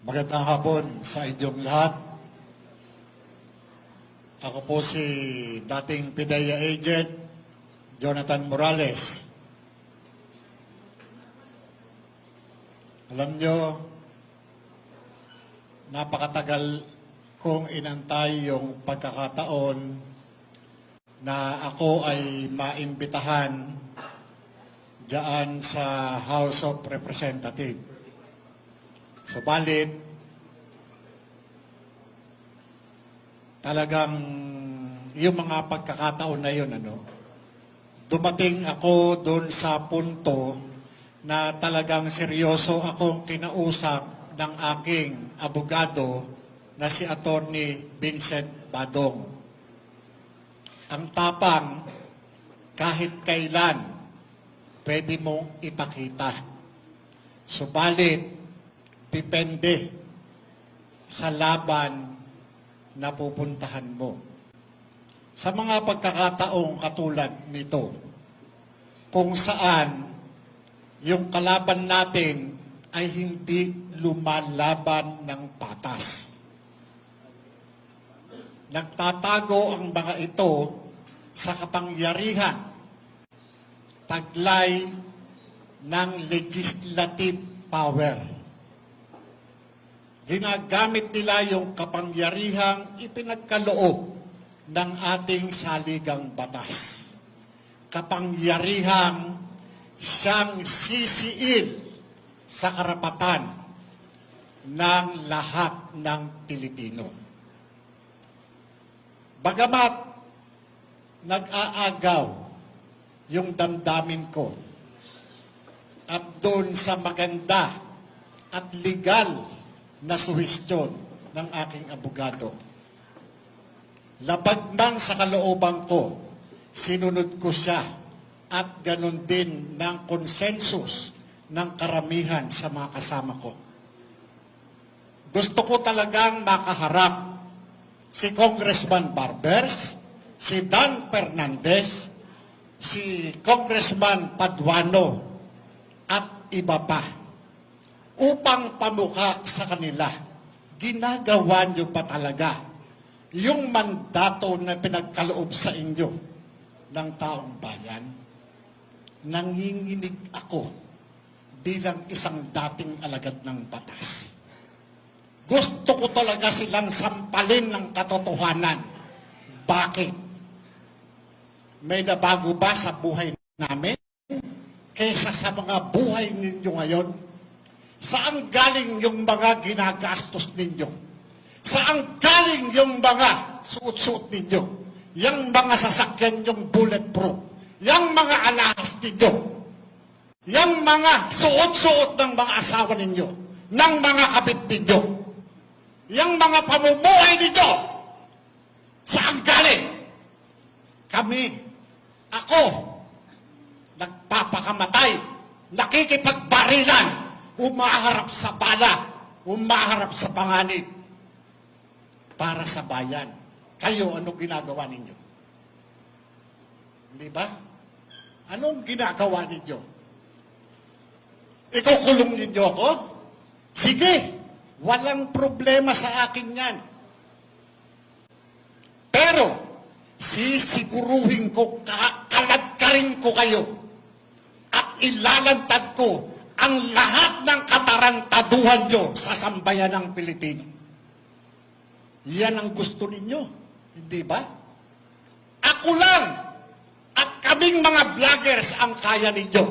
Magandang hapon sa inyong lahat. Ako po si dating PIDEA agent, Jonathan Morales. Alam nyo, napakatagal kong inantay yung pagkakataon na ako ay maimbitahan diyan sa House of Representatives. Subalit, talagang yung mga pagkakataon na yun, dumating ako doon sa punto na talagang seryoso akong kinausap ng aking abogado na si Attorney Vincent Badong. Ang tapang, kahit kailan, pwede mong ipakita. Subalit, depende sa laban na pupuntahan mo. Sa mga pagkakataong katulad nito, kung saan yung kalaban natin ay hindi lumalaban ng patas. Nagtatago ang mga ito sa kapangyarihan, taglay ng legislative power. Ginagamit nila yung kapangyarihang ipinagkaloob ng ating saligang batas. Kapangyarihang siyang sisiil sa karapatan ng lahat ng Pilipino. Bagamat nag-aagaw yung damdamin ko at doon sa maganda at legal na suhestyon ng aking abogado. Labag man sa kalooban ko, sinunod ko siya at ganun din ng konsensus ng karamihan sa mga kasama ko. Gusto ko talagang makaharap si Congressman Barbers, si Dan Fernandez, si Congressman Paduano at iba pa. Upang pamukha sa kanila, ginagawa nyo pa talaga yung mandato na pinagkaloob sa inyo ng taong bayan. Nanginginig ako bilang isang dating alagad ng batas. Gusto ko talaga silang sampalin ng katotohanan. Bakit? May nabago ba sa buhay namin kaysa sa mga buhay ninyo ngayon? Saan galing yung mga ginagastos ninyo? Saan galing yung mga suot-suot ninyo? Yung mga sasakyan yung bulletproof? Yung mga alahas ninyo? Yung mga suot-suot ng mga asawa ninyo? Ng mga kabit ninyo? Yung mga pamumuhay ninyo? Saan galing? Kami, ako, nagpapakamatay, nakikipagbarilan, umaharap sa bala, umaharap sa panganib para sa bayan. Kayo, anong ginagawa ninyo? Hindi ba? Anong ginagawa ninyo? Ikukulong ninyo ako? Sige, walang problema sa akin yan. Pero, sisiguruhin ko, kakalagkarin ko kayo at ilalantad ko ang lahat ng katarantaduhan nyo sa sambayan ng Pilipino. Yan ang gusto ninyo, hindi ba? Ako lang at kaming mga vloggers ang kaya ninyo.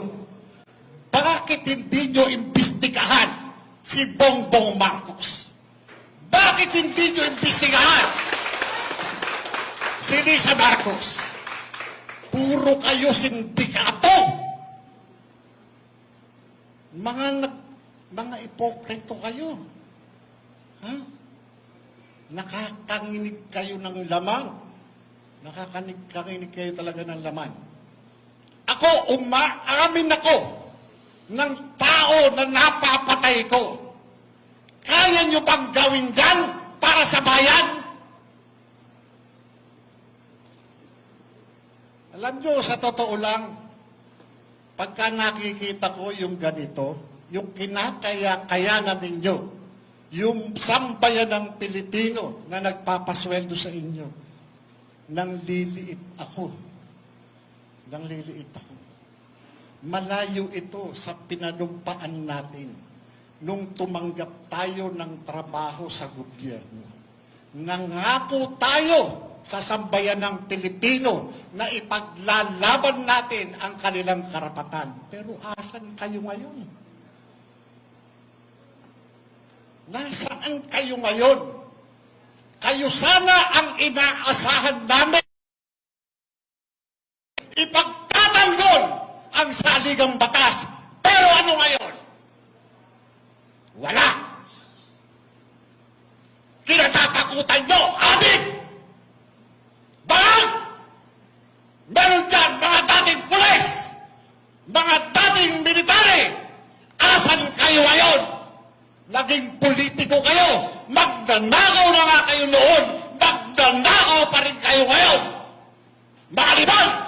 Bakit hindi nyo imbestigahan si Bongbong Marcos? Bakit hindi nyo imbestigahan si Lisa Marcos? Puro kayo sindikato. Mga ipokrito kayo. Ha? Nakakanginig kayo ng laman. Nakakanginig kayo talaga ng laman. Ako, umaamin ako ng tao na napapatay ko. Kaya nyo bang gawin yan para sa bayan? Alam nyo, sa totoo lang, pagka nakikita ko yung ganito, yung kinakaya-kayanan ninyo yung sambayan ng Pilipino na nagpapasweldo sa inyo, nang liliit ako. Nang liliit ako. Malayo ito sa pinanumpaan natin nung tumanggap tayo ng trabaho sa gobyerno. Nangako tayo sa sambayan ng Pilipino na ipaglalaban natin ang kanilang karapatan. Pero asan kayo ngayon? Nasaan kayo ngayon? Kayo sana ang inaasahan namin. Ipagtatanggol ang saligang batas. Pero ano ngayon? Wala. Kinatatakutan nyo, adik! Bakit? Meron dyan mga dating pulis, mga dating military. Asan kayo ngayon? Naging politiko kayo. Magnanakaw na nga kayo noon. Magnanakaw pa rin kayo ngayon. Mga libang!